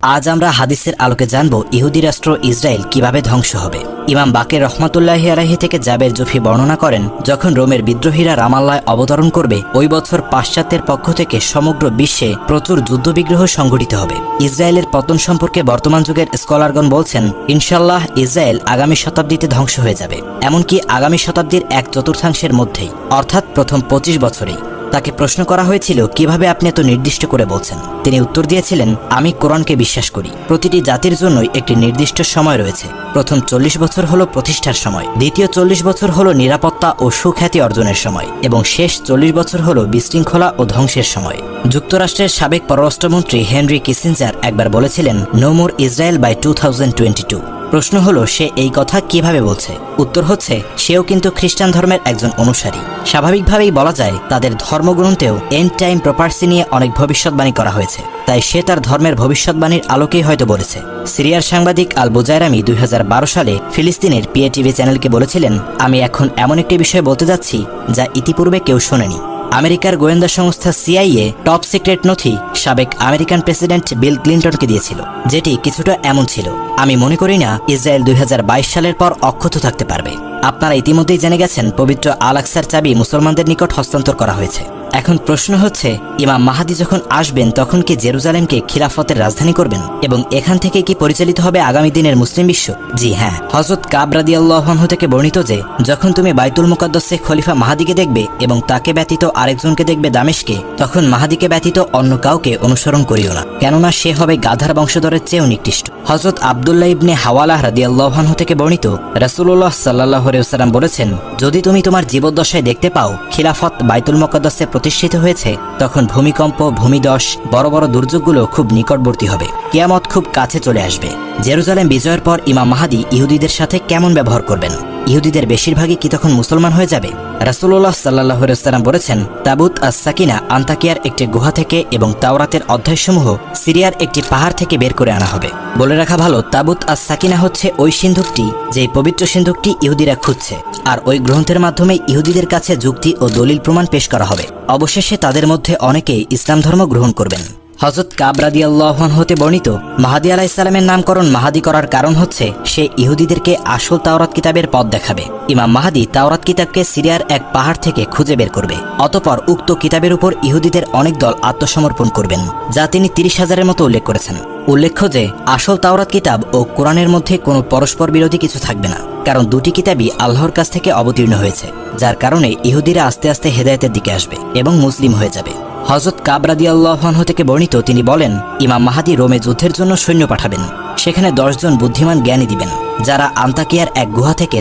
আজ আমরা হাদিসের আলোকে জানব ইহুদি রাষ্ট্র ইসরায়েল কিভাবে ধ্বংস হবে। ইমাম বাকের রহমাতুল্লাহি আলাইহি থেকে জাবের জুফি বর্ণনা করেন, যখন রোমের বিদ্রোহীরা রামাল্লায় অবতরণ করবে ওই বছর পাশ্চাত্যের পক্ষ থেকে সমগ্র বিশ্বে প্রচুর যুদ্ধবিগ্রহ সংঘটিত হবে। ইসরায়েলের পতন সম্পর্কে বর্তমান যুগের স্কলারগণ বলছেন, ইনশাল্লাহ ইসরায়েল আগামী শতাব্দীতে ধ্বংস হয়ে যাবে, এমনকি আগামী শতাব্দীর 1/4 মধ্যেই, অর্থাৎ প্রথম 25 বছরেই। তাকে প্রশ্ন করা হয়েছিল, কিভাবে আপনি এত নির্দিষ্ট করে বলছেন? তিনি উত্তর দিয়েছিলেন, আমি কোরআনকে বিশ্বাস করি। প্রতিটি জাতির জন্যই একটি নির্দিষ্ট সময় রয়েছে। প্রথম 40 বছর হলো প্রতিষ্ঠার সময়, দ্বিতীয় 40 বছর হলো নিরাপত্তা ও সুখ্যাতি অর্জনের সময়, এবং শেষ 40 বছর হলো বিশৃঙ্খলা ও ধ্বংসের সময়। যুক্তরাষ্ট্রের সাবেক পররাষ্ট্রমন্ত্রী হেনরি কিসিঞ্জার একবার বলেছিলেন, নো মোর ইসরায়েল বাই 2022। প্রশ্ন হলো, সে এই কথা কিভাবে বলছে? উত্তর হচ্ছে, সেও কিন্তু খ্রিস্টান ধর্মের একজন অনুসারী। স্বাভাবিকভাবেই বলা যায়, তাদের ধর্মগ্রন্থেও এন্ড টাইম প্রপার্সি নিয়ে অনেক ভবিষ্যৎবাণী করা হয়েছে, তাই সে তার ধর্মের ভবিষ্যৎবাণীর আলোকেই হয়তো বলেছে। সিরিয়ার সাংবাদিক আল বুজায়রামি 2012 সালে ফিলিস্তিনের পিএটিভি চ্যানেলকে বলেছিলেন, আমি এখন এমন একটি বিষয় বলতে যাচ্ছি যা ইতিপূর্বে কেউ শোনেনি। আমেরিকার গোয়েন্দা সংস্থা সিআইএ টপ সিক্রেট নথি সাবেক আমেরিকান প্রেসিডেন্ট বিল ক্লিন্টনকে দিয়েছিল, যেটি কিছুটা এমন ছিল, আমি মনে করি না ইসরায়েল 2022 সালের পর অক্ষত থাকতে পারবে। আপনারা ইতিমধ্যেই জেনে গেছেন, পবিত্র আল আকসার চাবি মুসলমানদের নিকট হস্তান্তর করা হয়েছে। এখন প্রশ্ন হচ্ছে, ইমাম মাহাদি যখন আসবেন তখন কি জেরুজালেমকে খিলাফতের রাজধানী করবেন, এবং এখান থেকে কি পরিচালিত হবে আগামী দিনের মুসলিম বিশ্ব? জি হ্যাঁ। হযরত কাব রাদিয়াল্লাহু আনহু থেকে বর্ণিত যে, যখন তুমি বাইতুল মুকাদ্দাসে খলিফা মাহাদিকে দেখবে এবং তাকে ব্যতীত আরেকজনকে দেখবে দামেশকে, তখন মাহাদিকে ব্যতীত অন্য কাউকে অনুসরণ করিও না, কেননা সে হবে গাধার বংশধরের চেয়েও নিকৃষ্ট। হযরত আব্দুল্লাহ ইবনে হাওয়ালাহ রাদিয়াল্লাহু আনহু থেকে বর্ণিত, রাসূলুল্লাহ সাল্লাল্লাহু আলাইহি ওয়াসাল্লাম বলেছেন, যদি তুমি তোমার জীবদ্দশায় দেখতে পাও খিলাফত বাইতুল মুকাদ্দাসে প্রতিষ্ঠিত হয়েছে, তখন ভূমিকম্প, ভূমিধস, বড় বড় দুর্যোগগুলো খুব নিকটবর্তী হবে, কিয়ামত খুব কাছে চলে আসবে। জেরুজালেম বিজয়ের পর ইমাম মাহাদি ইহুদিদের সাথে কেমন ব্যবহার করবেন? ইহুদিদের বেশিরভাগই কি তখন মুসলমান হয়ে যাবে? রাসূলুল্লাহ সাল্লাল্লাহু আলাইহি ওয়াসাল্লাম বলেছেন, তাবুত আস-সাকিনা আন্তাকিয়ার একটি গুহা থেকে এবং তাওরাতের অধ্যায়সমূহ সিরিয়ার একটি পাহাড় থেকে বের করে আনা হবে। বলে রাখা ভালো, তাবুত আস-সাকিনা হচ্ছে ওই সিন্ধুকটি, যেই পবিত্র সিন্ধুকটি ইহুদিরা খুঁজছে, আর ওই গ্রন্থের মাধ্যমে ইহুদিদের কাছে যুক্তি ও দলিল প্রমাণ পেশ করা হবে। অবশেষে তাদের মধ্যে অনেকেই ইসলাম ধর্ম গ্রহণ করবেন। হযরত কাব রাদিয়াল্লাহু আনহু হতে বর্ণিত, মাহাদি আলাইহিস সালামের নামকরণ মাহাদি করার কারণ হচ্ছে, সে ইহুদিদেরকে আসল তাওরাত কিতাবের পথ দেখাবে। ইমাম মাহাদি তাওরাত কিতাবকে সিরিয়ার এক পাহাড় থেকে খুঁজে বের করবে। অতঃপর উক্ত কিতাবের উপর ইহুদিদের অনেক দল আত্মসমর্পণ করবেন, যা তিনি 30,000-এর মতো উল্লেখ করেছেন। উল্লেখ্য যে, আসল তাওরাত কিতাব ও কোরআনের মধ্যে কোনো পরস্পর বিরোধী কিছু থাকবে না, কারণ দুটি কিতাবই আল্লাহর কাছ থেকে অবতীর্ণ হয়েছে, যার কারণে ইহুদিরা আস্তে আস্তে হেদায়েতের দিকে আসবে এবং মুসলিম হয়ে যাবে। হযরত কাব রাদিয়াল্লাহু আনহু থেকে বর্ণিত, তিনি বলেন, ইমাম মাহাদি রোমে যুদ্ধের জন্য সৈন্য পাঠাবেন, সেখানে 10 জন বুদ্ধিমান জ্ঞানী দিবেন, যারা আন্তাকিয়ার এক গুহা থেকে